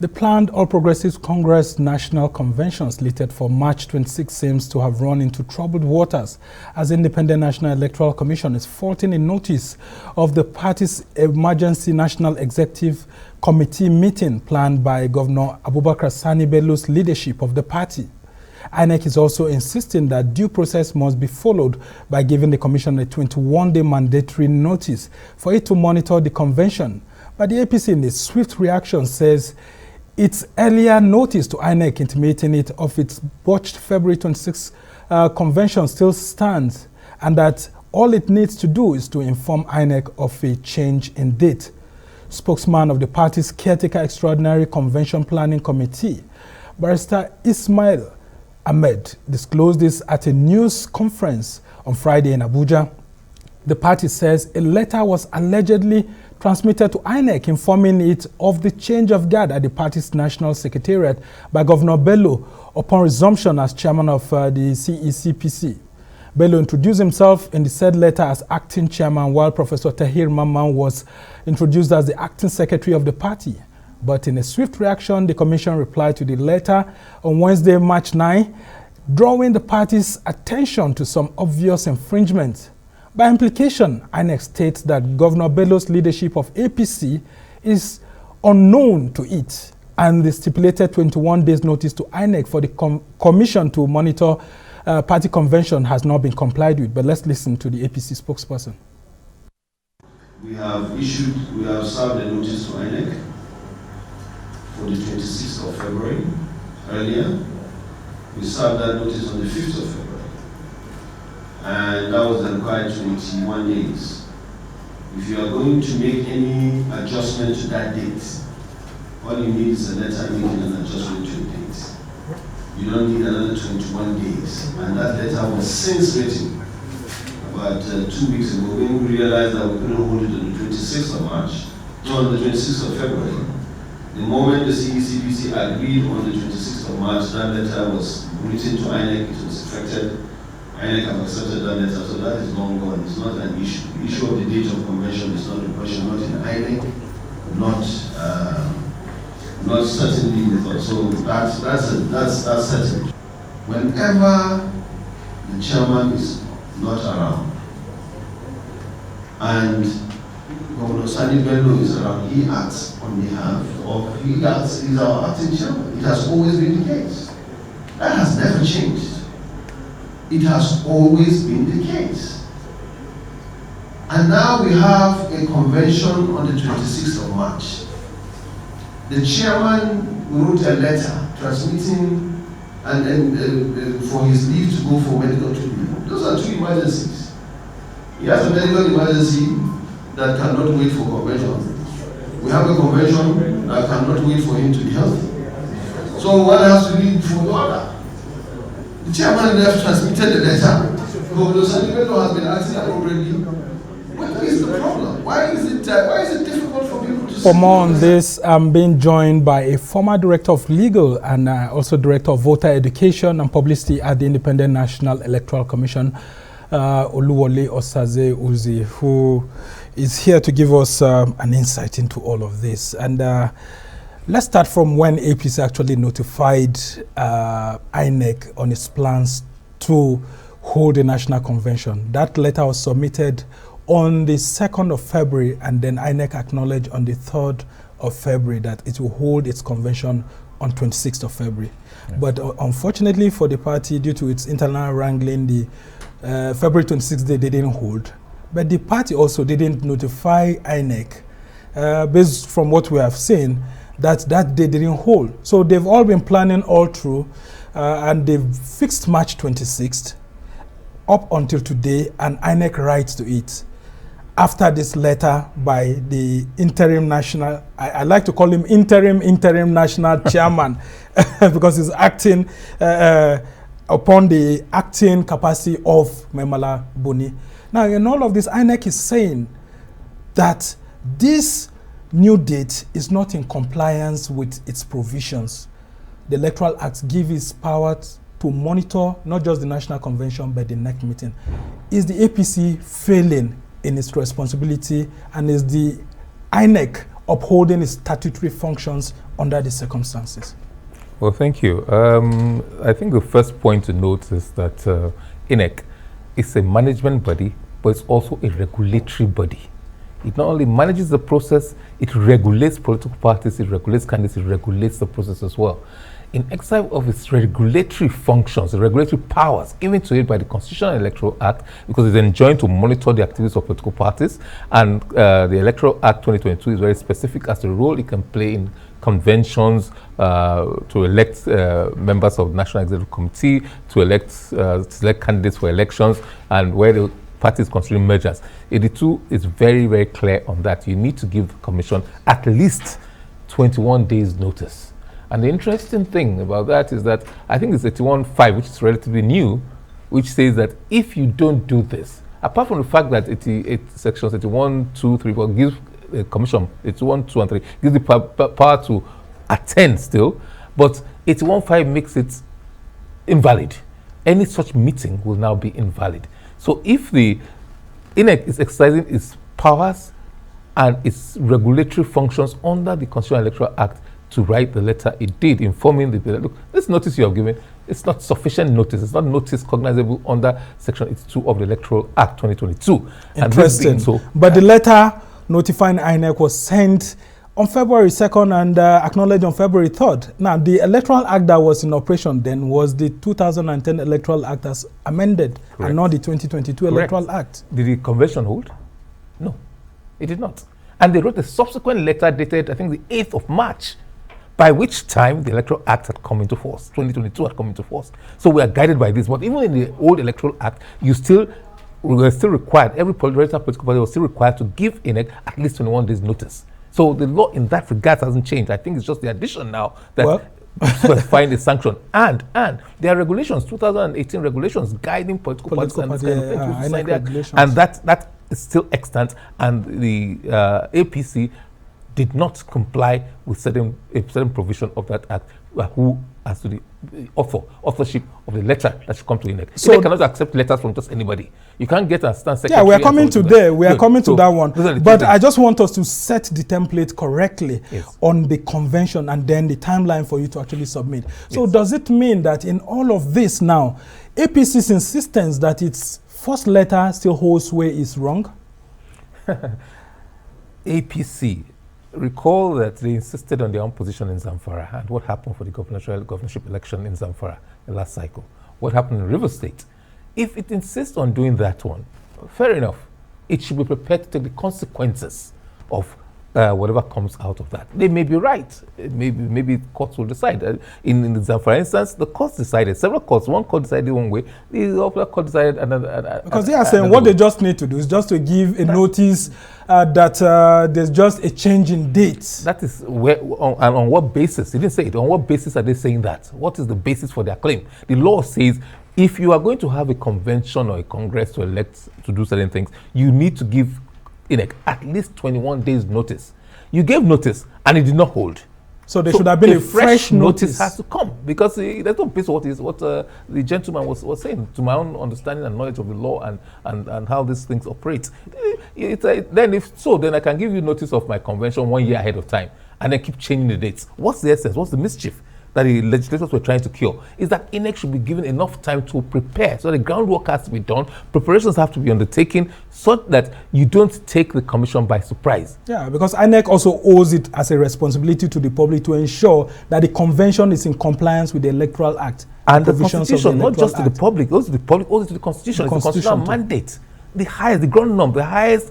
The planned All Progressives Congress National Convention slated for March 26 seems to have run into troubled waters as the Independent National Electoral Commission is faulting a notice of the party's Emergency National Executive Committee meeting planned by Governor Abubakar Sani Bello's leadership of the party. INEC is also insisting that due process must be followed by giving the Commission a 21-day mandatory notice for it to monitor the convention. But the APC, in a swift reaction, says its earlier notice to INEC intimating it of its botched February 26 convention still stands, and that all it needs to do is to inform INEC of a change in date. Spokesman of the party's Caretaker Extraordinary Convention Planning Committee, Barrister Ismail Ahmed, disclosed this at a news conference on Friday in Abuja. The party says a letter was allegedly transmitted to INEC informing it of the change of guard at the party's national secretariat by Governor Bello upon resumption as chairman of the CECPC. Bello introduced himself in the said letter as acting chairman, while Professor Tahir Mamman was introduced as the acting secretary of the party. But in a swift reaction, the commission replied to the letter on Wednesday, March 9, drawing the party's attention to some obvious infringement. By implication, INEC states that Governor Bello's leadership of APC is unknown to it, and the stipulated 21 days notice to INEC for the commission to monitor party convention has not been complied with. But let's listen to the APC spokesperson. We have served a notice to INEC for the 26th of February. Earlier, we served that notice on the 5th of February. And that was the required 21 days. If you are going to make any adjustment to that date, all you need is a letter making an adjustment to the date. You don't need another 21 days. And that letter was since written about 2 weeks ago, when we realized that we couldn't hold it on the 26th of March, no, on the 26th of February. The moment the CECPC agreed on the 26th of March, that letter was written to INEC, it was effected. INEC have accepted that letter, so that is long gone. It's not an issue. The issue of the date of convention is not a question, not in INEC, not certainly with us. So that's certain. Whenever the chairman is not around and Governor Sani Bello is around, he acts on behalf of, he's our acting chairman. It has always been the case. That has never changed. It has always been the case. And now we have a convention on the 26th of March. The chairman wrote a letter transmitting and for his leave to go for medical treatment. Those are two emergencies. He has a medical emergency that cannot wait for convention. We have a convention that cannot wait for him to be healthy. So one has to leave for the other. The chairman left, transmitted the letter. Governor Sani Bello has been acting appropriately. What is the problem? Why is it difficult for people to see? For more on this, I'm being joined by a former director of legal and also director of voter education and publicity at the Independent National Electoral Commission, Oluwole Osaze-Uzzi, who is here to give us an insight into all of this. And let's start from when APC actually notified INEC on its plans to hold a national convention. That letter was submitted on the 2nd of February, and then INEC acknowledged on the 3rd of February that it will hold its convention on 26th of February. Yes. But unfortunately for the party, due to its internal wrangling, the February 26th day they didn't hold. But the party also didn't notify INEC, based from what we have seen, that day didn't hold. So they've all been planning all through, and they've fixed March 26th up until today, and INEC writes to it after this letter by the interim national, I like to call him interim national chairman, because he's acting upon the acting capacity of Memala Buni. Now, in all of this, INEC is saying that this new date is not in compliance with its provisions. The Electoral Act gives its power to monitor not just the National Convention, but the NEC meeting. Is the APC failing in its responsibility, and is the INEC upholding its statutory functions under the circumstances? Well, thank you. I think the first point to note is that INEC is a management body, but it's also a regulatory body. It not only manages the process, it regulates political parties, it regulates candidates, it regulates the process as well. In exercise of its regulatory functions, the regulatory powers given to it by the Constitutional and Electoral Act, because it's enjoined to monitor the activities of political parties, and the Electoral Act 2022 is very specific as to the role it can play in conventions, to elect members of the National Executive Committee, to select candidates for elections, and where the party is considering mergers. 82 is very, very clear on that. You need to give the Commission at least 21 days notice. And the interesting thing about that is that I think it's 81.5, which is relatively new, which says that if you don't do this, apart from the fact that sections 81, 2, 3, 4 gives the Commission, 81, 2, and 3, gives the power to attend still, but 81.5 makes it invalid. Any such meeting will now be invalid. So if the INEC is exercising its powers and its regulatory functions under the Constitutional Electoral Act to write the letter it did, informing the look, this notice you have given, it's not sufficient notice. It's not notice cognizable under Section 82 of the Electoral Act 2022. Interesting. But the letter notifying INEC was sent on February 2nd and acknowledged on February 3rd. Now, the Electoral Act that was in operation then was the 2010 Electoral Act as amended, correct, and not the 2022 correct. Electoral Act. Did the convention hold? No, it did not. And they wrote a subsequent letter dated, I think, the 8th of March, by which time the Electoral Act had come into force, 2022 had come into force. So we are guided by this. But even in the old Electoral Act, we were still required, every political party was still required to give INEC at least 21 days notice. So the law in that regard hasn't changed. I think it's just the addition now that specifying the sanction. And there are regulations, 2018 regulations guiding political parties and this kind of thing. And that is still extant. And the APC did not comply with certain provision of that act, who as to the authorship of the letter that should come to INEC. So INEC cannot accept letters from just anybody. You can't get a stand secretary. Yeah, we are coming to there. We are coming to that one. But I just want us to set the template correctly on the convention and then the timeline for you to actually submit. So does it mean that in all of this now, APC's insistence that its first letter still holds sway is wrong? APC, recall that they insisted on their own position in Zamfara and what happened for the governorship election in Zamfara the last cycle. What happened in River State? If it insists on doing that one, fair enough. It should be prepared to take the consequences of whatever comes out of that. They may be right. Maybe courts will decide. In the Zamfara instance, the courts decided. Several courts. One court decided one way. The other court decided another. Because they are saying what they just need to do is just to give a notice that there's just a change in dates. That is where, on what basis? They didn't say it. On what basis are they saying that? What is the basis for their claim? The law says if you are going to have a convention or a congress to elect to do certain things, you need to give INEC at least 21 days notice. You gave notice and it did not hold. So there should have been a fresh notice. Has to come because there's no basis what the gentleman was saying, to my own understanding and knowledge of the law and how these things operate. Then if so, then I can give you notice of my convention 1 year ahead of time and then keep changing the dates. What's the essence? What's the mischief that the legislators were trying to cure? Is that INEC should be given enough time to prepare. So the groundwork has to be done, preparations have to be undertaken so that you don't take the commission by surprise. Yeah, because INEC also owes it as a responsibility to the public to ensure that the convention is in compliance with the Electoral Act. And the Constitution, not just to the public, also to the public, also to the Constitution. It's a constitutional mandate. The highest, the ground number, the highest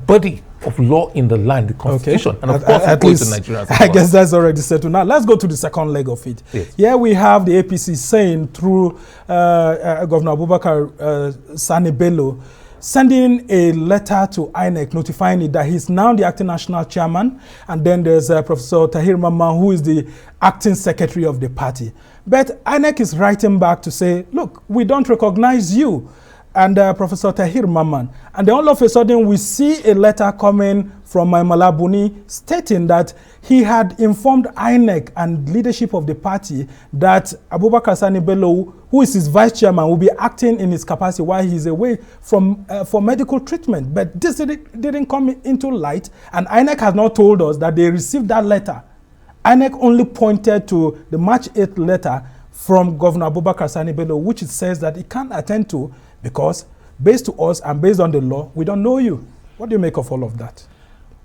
body of law in the land, the Constitution. Okay. And of course, at least, Nigerians. I guess that's already settled. Now, let's go to the second leg of it. Yes. Here we have the APC saying through Governor Abubakar Sani Bello, sending a letter to INEC notifying it that he's now the acting national chairman, and then there's Professor Tahir Mamman, who is the acting secretary of the party. But INEC is writing back to say, look, we don't recognize you and Professor Tahir Mamman. And then all of a sudden, we see a letter coming from Maimala Buni stating that he had informed INEC and leadership of the party that Abubakar Sani Bello, who is his vice chairman, will be acting in his capacity while he's away from for medical treatment. But this didn't come into light, and INEC has not told us that they received that letter. INEC only pointed to the March 8th letter from Governor Abubakar Sani Bello, which it says that he can't attend to because, based to us and based on the law, we don't know you. What do you make of all of that?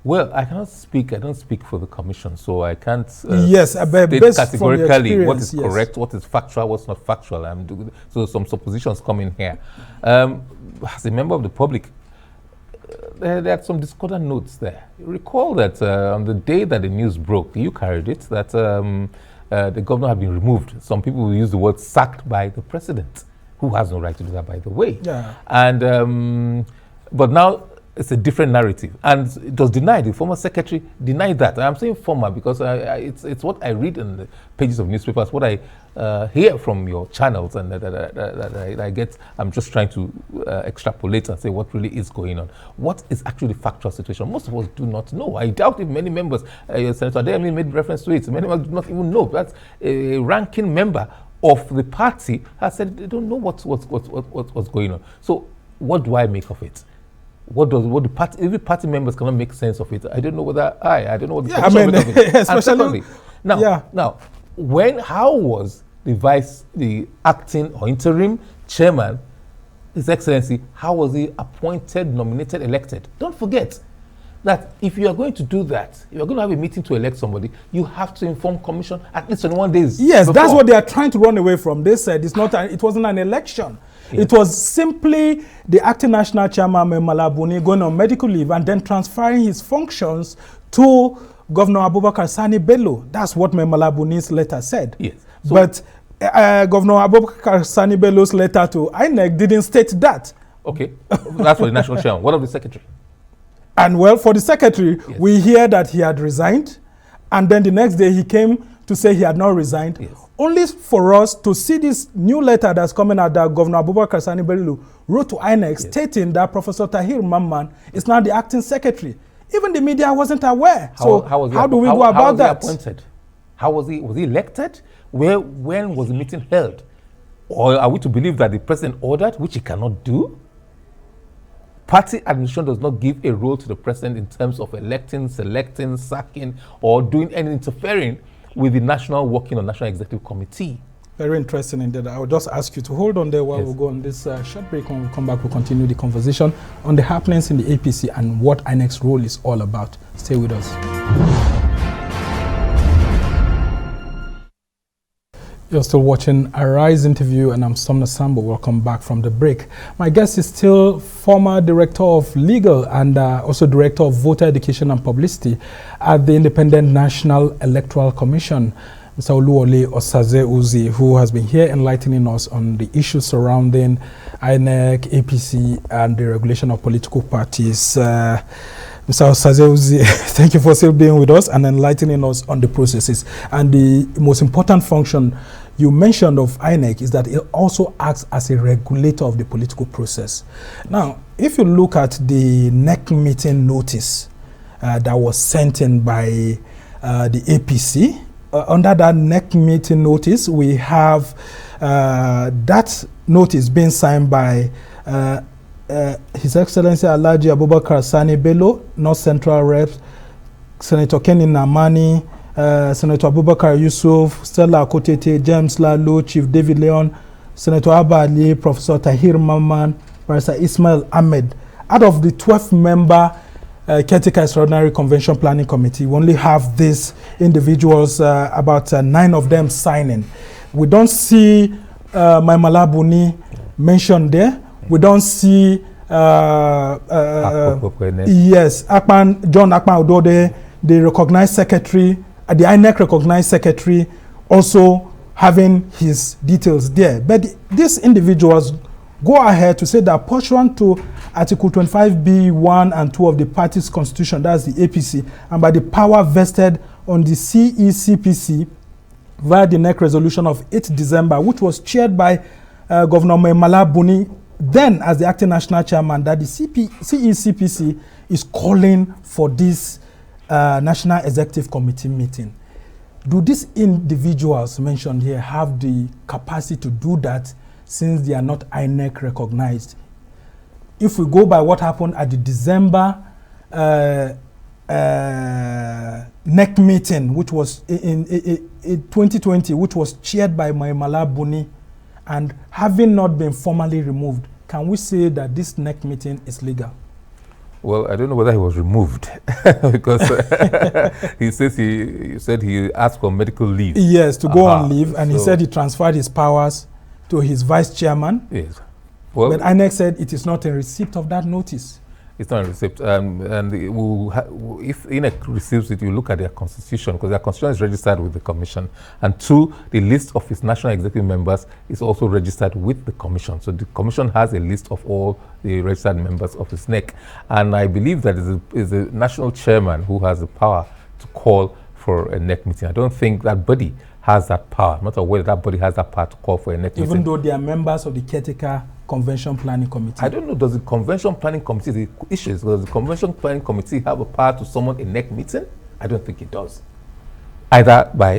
Well, I cannot speak. I don't speak for the commission, so I can't state categorically what is correct, what is factual, what's not factual. So some suppositions come in here. As a member of the public, there are some discordant notes there. You recall that on the day that the news broke, you carried it, that the governor had been removed. Some people will use the word sacked by the president, who has no right to do that, by the way. Yeah. And but now it's a different narrative, and it was denied. The former secretary denied that. And I'm saying former because it's what I read in the pages of newspapers, what I hear from your channels, and that I get. I'm just trying to extrapolate and say what really is going on. What is actually the factual situation? Most of us do not know. I doubt if many members, Senator Adeyemi made reference to it, many members do not even know. That's a ranking member of the party has said they don't know what's going on. So what do I make of it? What the party? Every party members cannot make sense of it. I don't know whether I don't know what the make of it. Especially now, how was the acting or interim chairman, His Excellency, how was he appointed, nominated, elected? Don't forget that if you are going to do that, if you are going to have a meeting to elect somebody, you have to inform commission at least 21 days. Yes, before. That's what they are trying to run away from. They said it wasn't an election. It was simply the acting national chairman, Maimala Buni, going on medical leave and then transferring his functions to Governor Abubakar Sani Bello. That's what Maimala Buni's letter said. Yes. So but Governor Abubakar Sani Bello's letter to INEC didn't state that. Okay, that's for the national chairman. What of the secretary? And well, for the secretary, yes, we hear that he had resigned, and then the next day he came to say he had not resigned. Yes. Only for us to see this new letter that's coming out that Governor Abubakar Sani Bello wrote to INEC, yes, stating that Professor Tahir Mamman is now the acting secretary. Even the media wasn't aware. How do we go about that? Appointed? How was he elected? When was the meeting held? Or are we to believe that the president ordered, which he cannot do? Party administration does not give a role to the president in terms of electing, selecting, sacking, or doing any interfering with the national working or national executive committee. Very interesting indeed. I will just ask you to hold on there while we go on this short break. When we come back, we'll continue the conversation on the happenings in the APC and what INEC's role is all about. Stay with us. You're still watching Arise interview, and I'm Somna Sambo. Welcome back from the break. My guest is still former Director of Legal and also Director of Voter Education and Publicity at the Independent National Electoral Commission, Mr. Oluwole Osaze-Uzzi, who has been here enlightening us on the issues surrounding INEC, APC, and the regulation of political parties. Mr. Osaze-Uzzi, thank you for still being with us and enlightening us on the processes. And the most important function you mentioned of INEC is that it also acts as a regulator of the political process. Now, if you look at the NEC meeting notice that was sent in by the APC, under that NEC meeting notice, we have that notice being signed by His Excellency Alhaji Abubakar Sani Bello, North Central Rep, Senator Kenny Namani, Senator Abubakar Yusuf, Stella Akotete, James Lalo, Chief David Leon, Senator Abba Ali, Professor Tahir Mamman, Barrister Ismail Ahmed. Out of the 12-member Caretaker Extraordinary Convention Planning Committee, we only have these individuals, about 9 of them signing. We don't see Maimala Buni mentioned there. We don't see John Akpan Odode, the recognized secretary, the INEC recognized secretary, also having his details there. But these individuals go ahead to say that pursuant to Article 25B1 and 2 of the party's constitution, that's the APC, and by the power vested on the CECPC via the NEC resolution of 8 December, which was chaired by Governor Maimala Buni, then as the acting national chairman that the CECPC is calling for this National Executive Committee meeting. Do these individuals mentioned here have the capacity to do that since they are not INEC recognized? If we go by what happened at the December NEC meeting, which was in 2020, which was chaired by Maimala Buni, and having not been formally removed, can we say that this NEC meeting is legal? Well, I don't know whether he was removed because he says he said he asked for medical leave. Yes, to go on leave, and so he said he transferred his powers to his vice chairman. Yes. Well, but INEC said it is not in receipt of that notice. It's not a receipt, and if INEC receives it, you look at their constitution, because their constitution is registered with the commission, and two, the list of its national executive members is also registered with the commission. So the commission has a list of all the registered members of its NEC, and I believe that is the national chairman who has the power to call for a NEC meeting. I don't think that body has that power. I'm not aware that body has that power to call for a NEC meeting. Even though they are members of the caretaker Convention Planning Committee. I don't know, does the Convention Planning Committee, the issues, does the Convention Planning Committee have a power to summon a NEC meeting? I don't think it does. Either by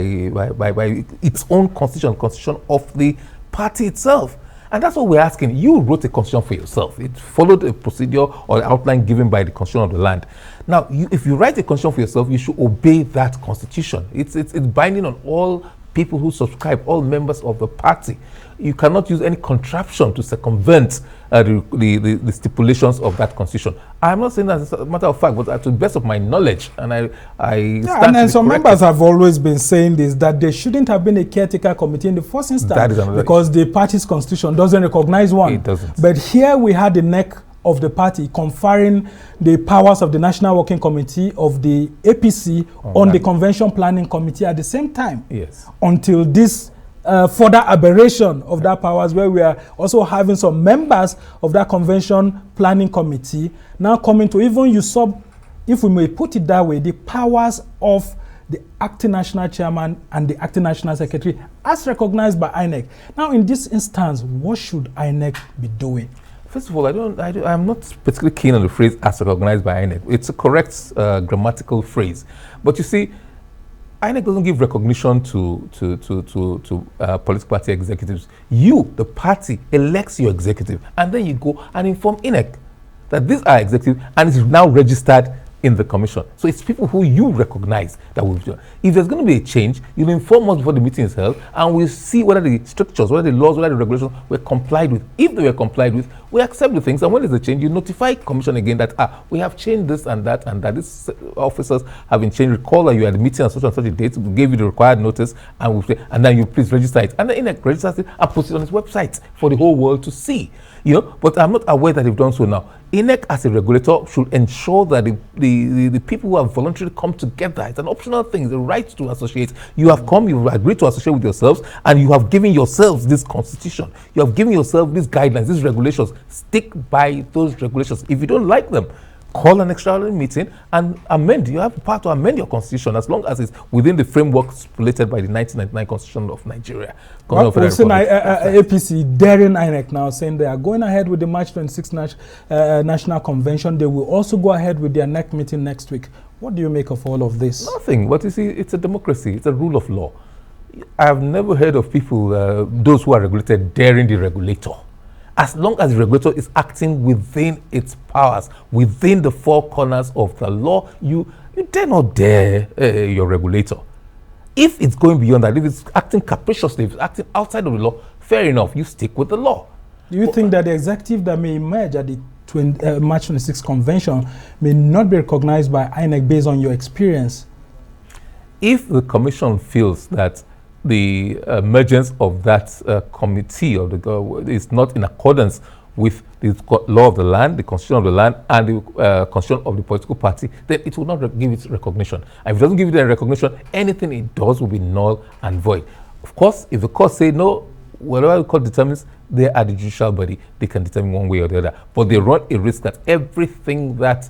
its own constitution of the party itself. And that's what we're asking. You wrote a constitution for yourself. It followed a procedure or an outline given by the constitution of the land. Now, if you write a constitution for yourself, you should obey that constitution. It's binding on all people who subscribe, all members of the party. You cannot use any contraption to circumvent the stipulations of that constitution. I'm not saying that as a matter of fact, but to the best of my knowledge, and and then some members have always been saying this, that there shouldn't have been a caretaker committee in the first instance because the party's constitution doesn't recognize one. It doesn't. But here we had the NEC of the party conferring the powers of the National Working Committee of the APC on the Convention Planning Committee at the same time. Yes. Until this further aberration of that powers, where we are also having some members of that Convention Planning Committee now coming to even usurp, if we may put it that way, the powers of the acting national chairman and the acting national secretary as recognized by INEC. Now, in this instance, what should INEC be doing? First of all, I'm not particularly keen on the phrase as recognized by INEC. It's a correct grammatical phrase. But you see, INEC doesn't give recognition to political party executives. You, the party, elects your executive, and then you go and inform INEC that these are executives, and it's now registered in the commission. So it's people who you recognize that will do. If there's going to be a change, you'll inform us before the meeting is held, and we'll see whether the strictures, whether the laws, whether the regulations were complied with. If they were complied with, we accept the things, and when there's a change, you notify commission again that we have changed this and that, and that these officers have been changed. Recall that you had a meeting on such and such a date, we gave you the required notice, and then you please register it. And then INEC registers it and puts it on its website for the whole world to see. But I'm not aware that they've done so now. INEC as a regulator should ensure that the people who have voluntarily come together, it's an optional thing, it's a right to associate. You have come, you've agreed to associate with yourselves, and you have given yourselves this constitution. You have given yourself these guidelines, these regulations. Stick by those regulations. If you don't like them, call an extraordinary meeting and amend. You have the power to amend your constitution as long as it's within the framework stipulated by the 1999 Constitution of Nigeria. We've seen APC daring INEC now, saying they are going ahead with the March 26th National Convention. They will also go ahead with their NEC meeting next week. What do you make of all of this? Nothing. But you see, it's a democracy. It's a rule of law. I have never heard of people, those who are regulated, daring the regulator. As long as the regulator is acting within its powers, within the four corners of the law, you dare not dare your regulator. If it's going beyond that, if it's acting capriciously, if it's acting outside of the law, fair enough, you stick with the law. Do you think that the executive that may emerge at the March 26th convention may not be recognized by INEC based on your experience? If the commission feels that the emergence of that committee is not in accordance with the law of the land, the constitution of the land, and the constitution of the political party, then it will not give it recognition. And if it doesn't give it a recognition, anything it does will be null and void. Of course, if the court say no, whatever the court determines, they are the judicial body, they can determine one way or the other. But they run a risk that everything that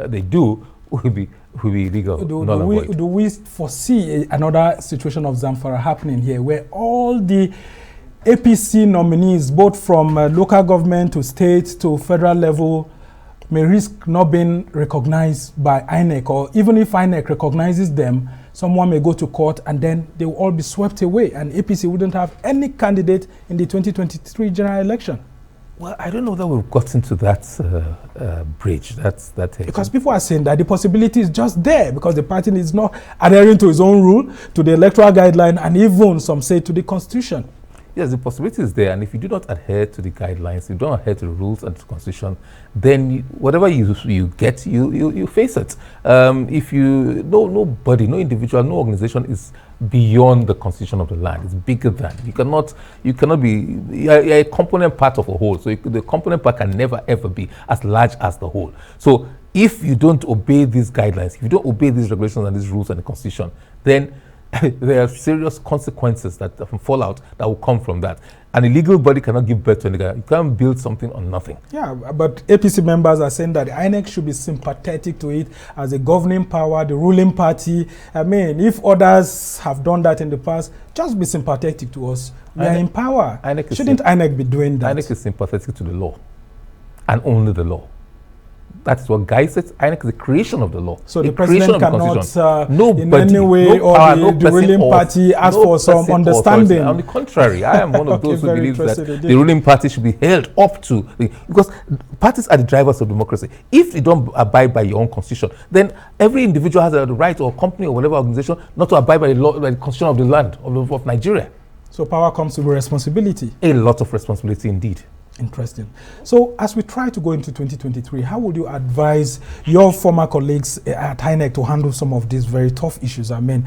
they do will be illegal. Do we foresee another situation of Zamfara happening here, where all the APC nominees, both from local government to state to federal level, may risk not being recognized by INEC, or even if INEC recognizes them, someone may go to court and then they will all be swept away, and APC wouldn't have any candidate in the 2023 general election. Well, I don't know that we've gotten to that bridge. Because people are saying that the possibility is just there because the party is not adhering to its own rule, to the electoral guideline, and even some say to the constitution. Yes, the possibility is there, and if you do not adhere to the guidelines, if you don't adhere to the rules and the constitution, then whatever you get, you face it. If you nobody, no individual, no organization is beyond the constitution of the land. It's bigger than. You cannot be. You're a component part of a whole. So the component part can never ever be as large as the whole. So if you don't obey these guidelines, if you don't obey these regulations and these rules and the constitution, then there are serious consequences that fall out that will come from that. An illegal body cannot give birth to anything. You can't build something on nothing. Yeah, but APC members are saying that the INEC should be sympathetic to it as a governing power, the ruling party. I mean, if others have done that in the past, just be sympathetic to us. We are in power. Shouldn't INEC be doing that? INEC is sympathetic to the law and only the law. That's what guides it. INEC is the creation of the law. So the president cannot in any way, no power, or the ruling party ask for some understanding. On the contrary, I am one of those who believes that the ruling party should be held up to, because parties are the drivers of democracy. If you don't abide by your own constitution, then every individual has the right, or company or whatever organization, not to abide by the law, by the constitution of the land of Nigeria. So power comes with responsibility. A lot of responsibility indeed. Interesting. So as we try to go into 2023, how would you advise your former colleagues at INEC to handle some of these very tough issues? I mean,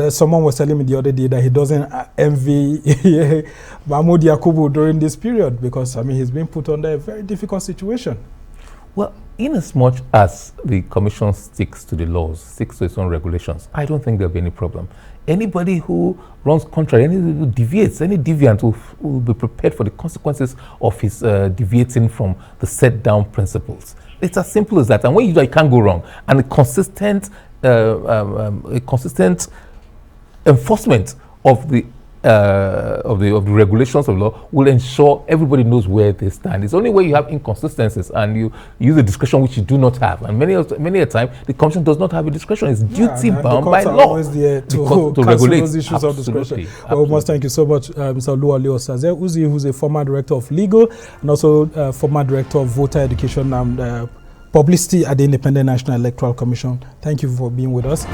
someone was telling me the other day that he doesn't envy Mahmoud Yakubu during this period because, I mean, he's been put under a very difficult situation. Well, in as much as the commission sticks to the laws, sticks to its own regulations, I don't think there'll be any problem. Anybody who runs contrary, anybody who deviates, any deviant will be prepared for the consequences of his deviating from the set down principles. It's as simple as that. And when you do, you can't go wrong. And a consistent enforcement of the regulations of law will ensure everybody knows where they stand. It's only where you have inconsistencies and you use a discretion which you do not have. And many a time, the commission does not have a discretion. It's duty bound by law to regulate those issues of discretion. Well, we must thank you so much, Mr. Oluwole Osaze-Uzzi, who's a former director of legal and also former director of voter education and publicity at the Independent National Electoral Commission. Thank you for being with us.